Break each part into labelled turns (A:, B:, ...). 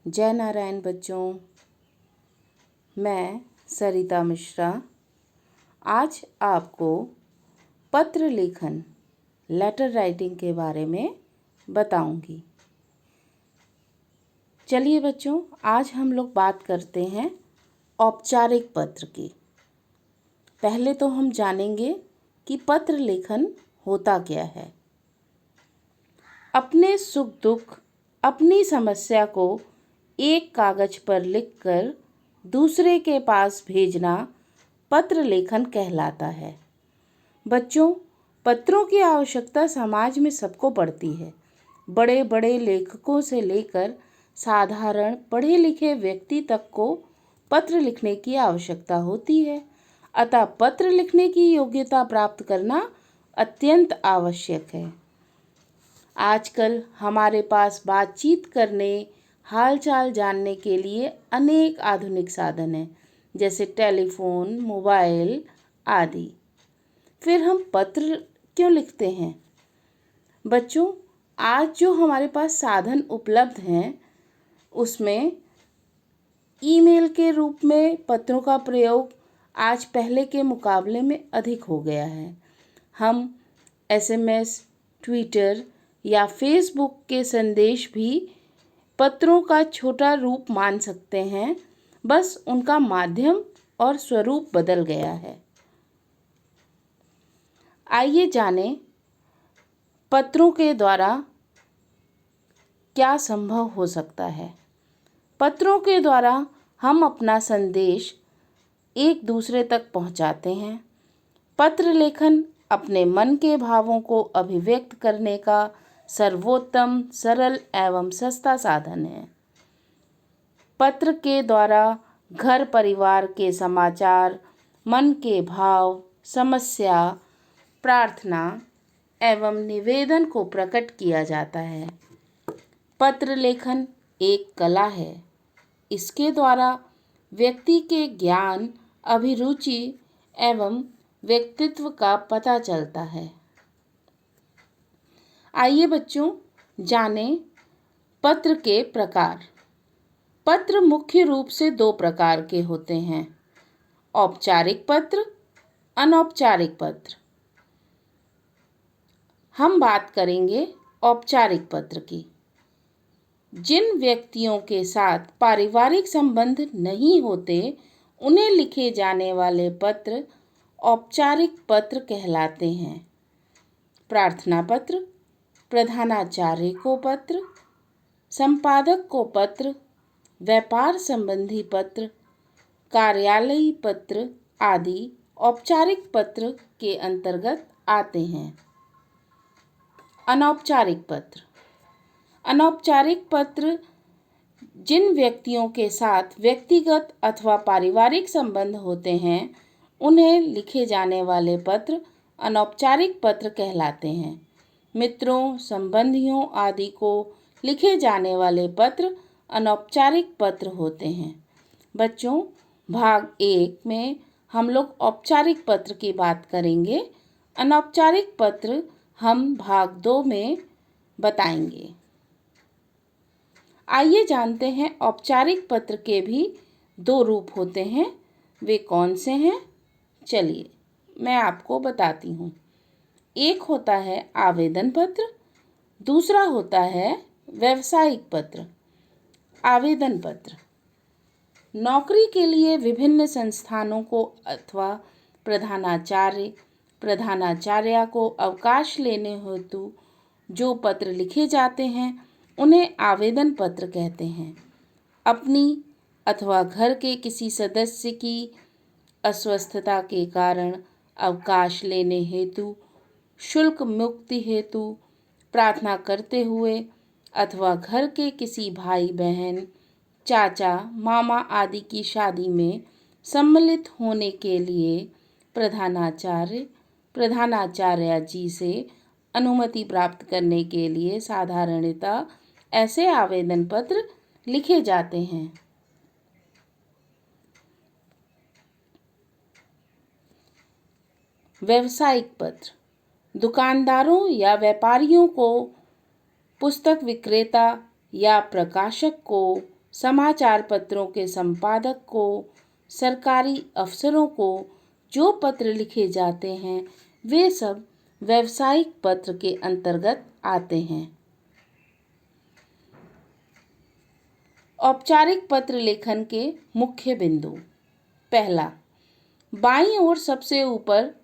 A: जय नारायण बच्चों। मैं सरिता मिश्रा आज आपको पत्र लेखन लेटर राइटिंग के बारे में बताऊंगी। चलिए बच्चों, आज हम लोग बात करते हैं औपचारिक पत्र की। पहले तो हम जानेंगे कि पत्र लेखन होता क्या है। अपने सुख दुख, अपनी समस्या को एक कागज पर लिखकर दूसरे के पास भेजना पत्र लेखन कहलाता है। बच्चों, पत्रों की आवश्यकता समाज में सबको पड़ती है। बड़े बड़े लेखकों से लेकर साधारण पढ़े लिखे व्यक्ति तक को पत्र लिखने की आवश्यकता होती है। अतः पत्र लिखने की योग्यता प्राप्त करना अत्यंत आवश्यक है। आजकल हमारे पास बातचीत करने, हालचाल जानने के लिए अनेक आधुनिक साधन हैं, जैसे टेलीफोन, मोबाइल आदि। फिर हम पत्र क्यों लिखते हैं? बच्चों, आज जो हमारे पास साधन उपलब्ध हैं, उसमें ईमेल के रूप में पत्रों का प्रयोग आज पहले के मुकाबले में अधिक हो गया है। हम एसएमएस, ट्विटर या फेसबुक के संदेश भी पत्रों का छोटा रूप मान सकते हैं, बस उनका माध्यम और स्वरूप बदल गया है। आइए जानें पत्रों के द्वारा क्या संभव हो सकता है। पत्रों के द्वारा हम अपना संदेश एक दूसरे तक पहुंचाते हैं। पत्र लेखन अपने मन के भावों को अभिव्यक्त करने का सर्वोत्तम, सरल एवं सस्ता साधन है। पत्र के द्वारा घर परिवार के समाचार, मन के भाव, समस्या, प्रार्थना एवं निवेदन को प्रकट किया जाता है। पत्र लेखन एक कला है। इसके द्वारा व्यक्ति के ज्ञान, अभिरुचि एवं व्यक्तित्व का पता चलता है। आइए बच्चों, जानें पत्र के प्रकार। पत्र मुख्य रूप से दो प्रकार के होते हैं: औपचारिक पत्र, अनौपचारिक पत्र। हम बात करेंगे औपचारिक पत्र की। जिन व्यक्तियों के साथ पारिवारिक संबंध नहीं होते, उन्हें लिखे जाने वाले पत्र औपचारिक पत्र कहलाते हैं। प्रार्थना पत्र, प्रधानाचार्य को पत्र, संपादक को पत्र, व्यापार संबंधी पत्र, कार्यालयी पत्र आदि औपचारिक पत्र के अंतर्गत आते हैं। अनौपचारिक पत्र। अनौपचारिक पत्र जिन व्यक्तियों के साथ व्यक्तिगत अथवा पारिवारिक संबंध होते हैं, उन्हें लिखे जाने वाले पत्र अनौपचारिक पत्र कहलाते हैं। मित्रों, संबंधियों आदि को लिखे जाने वाले पत्र अनौपचारिक पत्र होते हैं। बच्चों, भाग 1 में हम लोग औपचारिक पत्र की बात करेंगे। अनौपचारिक पत्र हम भाग 2 में बताएंगे। आइए जानते हैं औपचारिक पत्र के भी दो रूप होते हैं। वे कौन से हैं? चलिए मैं आपको बताती हूँ। एक होता है आवेदन पत्र, दूसरा होता है व्यावसायिक पत्र। आवेदन पत्र नौकरी के लिए विभिन्न संस्थानों को अथवा प्रधानाचार्य को अवकाश लेने हेतु जो पत्र लिखे जाते हैं, उन्हें आवेदन पत्र कहते हैं। अपनी अथवा घर के किसी सदस्य की अस्वस्थता के कारण अवकाश लेने हेतु, शुल्क मुक्ति हेतु प्रार्थना करते हुए अथवा घर के किसी भाई बहन, चाचा, मामा आदि की शादी में सम्मिलित होने के लिए प्रधानाचार्य जी से अनुमति प्राप्त करने के लिए साधारणतः ऐसे आवेदन पत्र लिखे जाते हैं। व्यावसायिक पत्र दुकानदारों या व्यापारियों को, पुस्तक विक्रेता या प्रकाशक को, समाचार पत्रों के संपादक को, सरकारी अफसरों को जो पत्र लिखे जाते हैं वे सब व्यावसायिक पत्र के अंतर्गत आते हैं। औपचारिक पत्र लेखन के मुख्य बिंदु। पहला, बाईं ओर सबसे ऊपर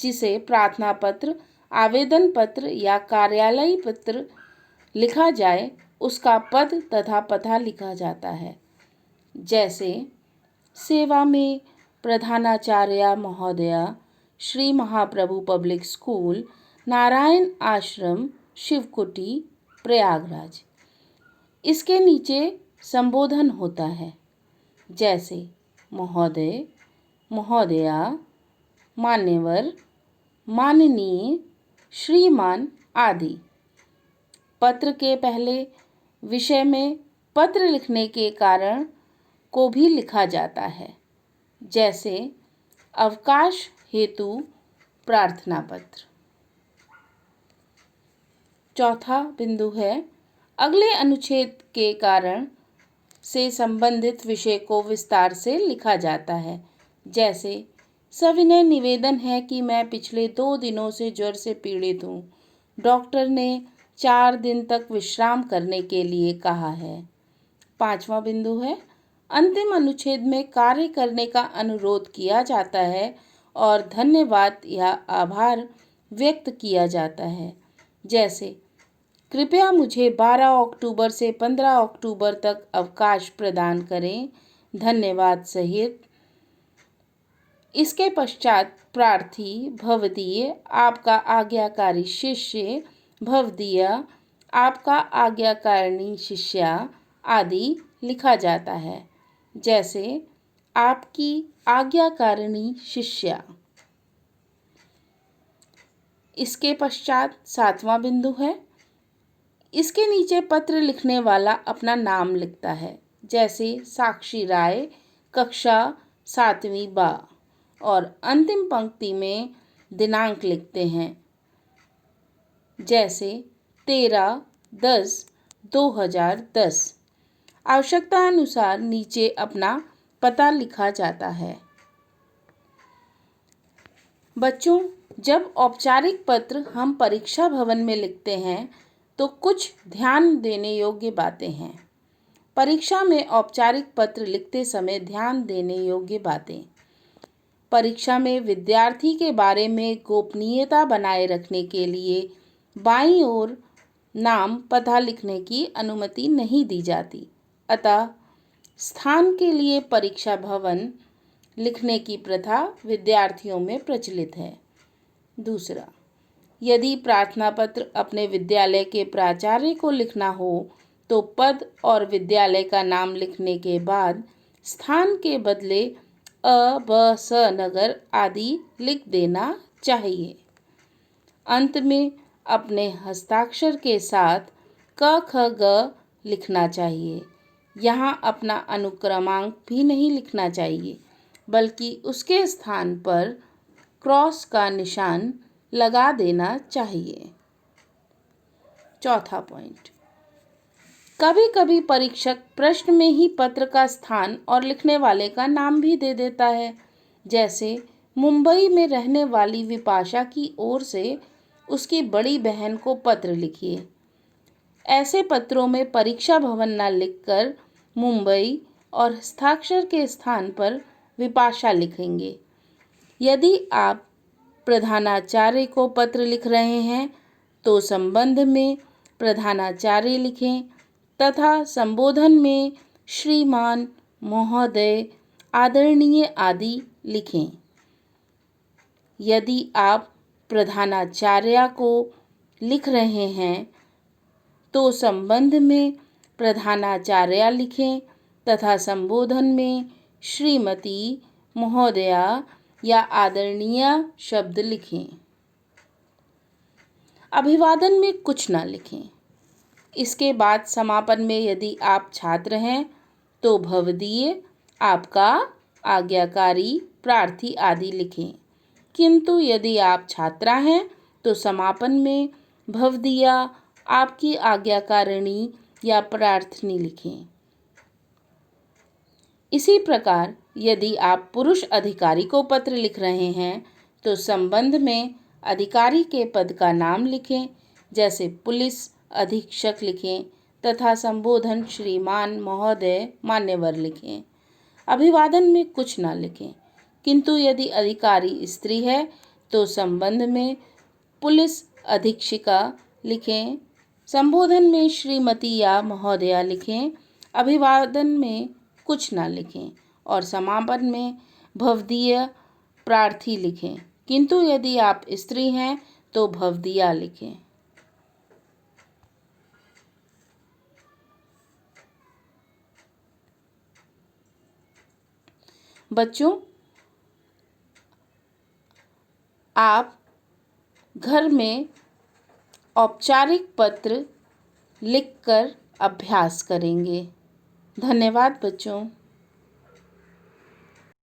A: जिसे प्रार्थना पत्र, आवेदन पत्र या कार्यालयी पत्र लिखा जाए उसका पद तथा पता लिखा जाता है। जैसे सेवा में प्रधानाचार्य महोदया, श्री महाप्रभु पब्लिक स्कूल, नारायण आश्रम, शिवकुटी, प्रयागराज। इसके नीचे संबोधन होता है, जैसे महोदय, महोदया, मान्यवर, माननीय, श्रीमान आदि। पत्र के पहले विषय में पत्र लिखने के कारण को भी लिखा जाता है, जैसे अवकाश हेतु प्रार्थना पत्र। चौथा बिंदु है, अगले अनुच्छेद के कारण से संबंधित विषय को विस्तार से लिखा जाता है। जैसे सविनय निवेदन है कि मैं पिछले 2 दिनों से ज्वर से पीड़ित हूँ। डॉक्टर ने 4 दिन तक विश्राम करने के लिए कहा है। पांचवा बिंदु है, अंतिम अनुच्छेद में कार्य करने का अनुरोध किया जाता है और धन्यवाद या आभार व्यक्त किया जाता है। जैसे कृपया मुझे 12 अक्टूबर से 15 अक्टूबर तक अवकाश प्रदान करें, धन्यवाद सहित। इसके पश्चात प्रार्थी, भवदीय, आपका आज्ञाकारी शिष्य, भवदीय, आपका आज्ञाकारिणी शिष्या आदि लिखा जाता है। जैसे आपकी आज्ञाकारिणी शिष्या। इसके पश्चात 7वां बिंदु है, इसके नीचे पत्र लिखने वाला अपना नाम लिखता है। जैसे साक्षी राय, कक्षा 7वीं बा, और अंतिम पंक्ति में दिनांक लिखते हैं। जैसे 13/10/2010। आवश्यकता अनुसार नीचे अपना पता लिखा जाता है। बच्चों, जब औपचारिक पत्र हम परीक्षा भवन में लिखते हैं तो कुछ ध्यान देने योग्य बातें हैं। परीक्षा में औपचारिक पत्र लिखते समय ध्यान देने योग्य बातें। परीक्षा में विद्यार्थी के बारे में गोपनीयता बनाए रखने के लिए बाईं ओर नाम, पता लिखने की अनुमति नहीं दी जाती। अतः स्थान के लिए परीक्षा भवन लिखने की प्रथा विद्यार्थियों में प्रचलित है। दूसरा, यदि प्रार्थना पत्र अपने विद्यालय के प्राचार्य को लिखना हो तो पद और विद्यालय का नाम लिखने के बाद स्थान के बदले अ, ब, स, नगर आदि लिख देना चाहिए। अंत में अपने हस्ताक्षर के साथ क, ख, ग लिखना चाहिए। यहाँ अपना अनुक्रमांक भी नहीं लिखना चाहिए, बल्कि उसके स्थान पर क्रॉस का निशान लगा देना चाहिए। चौथा पॉइंट, कभी कभी परीक्षक प्रश्न में ही पत्र का स्थान और लिखने वाले का नाम भी दे देता है। जैसे मुंबई में रहने वाली विपाशा की ओर से उसकी बड़ी बहन को पत्र लिखिए। ऐसे पत्रों में परीक्षा भवन न लिखकर मुंबई और हस्ताक्षर के स्थान पर विपाशा लिखेंगे। यदि आप प्रधानाचार्य को पत्र लिख रहे हैं तो संबंध में प्रधानाचार्य लिखें तथा संबोधन में श्रीमान, महोदय, आदरणीय आदि लिखें। यदि आप प्रधानाचार्य को लिख रहे हैं तो संबंध में प्रधानाचार्य लिखें तथा संबोधन में श्रीमती, महोदया या आदरणीय शब्द लिखें। अभिवादन में कुछ न लिखें। इसके बाद समापन में यदि आप छात्र हैं तो भवदीय, आपका आज्ञाकारी, प्रार्थी आदि लिखें। किंतु यदि आप छात्रा हैं तो समापन में भवदीया, आपकी आज्ञाकारिणी या प्रार्थनी लिखें। इसी प्रकार यदि आप पुरुष अधिकारी को पत्र लिख रहे हैं तो संबंध में अधिकारी के पद का नाम लिखें, जैसे पुलिस अधीक्षक लिखें तथा संबोधन श्रीमान, महोदय, मान्यवर लिखें। अभिवादन में कुछ ना लिखें। किंतु यदि अधिकारी स्त्री है तो संबंध में पुलिस अधीक्षिका लिखें, संबोधन में श्रीमती या महोदया लिखें, अभिवादन में कुछ ना लिखें और समापन में भवदीय प्रार्थी लिखें। किंतु यदि आप स्त्री हैं तो भवदीया लिखें। बच्चों, आप घर में औपचारिक पत्र लिखकर अभ्यास करेंगे। धन्यवाद बच्चों।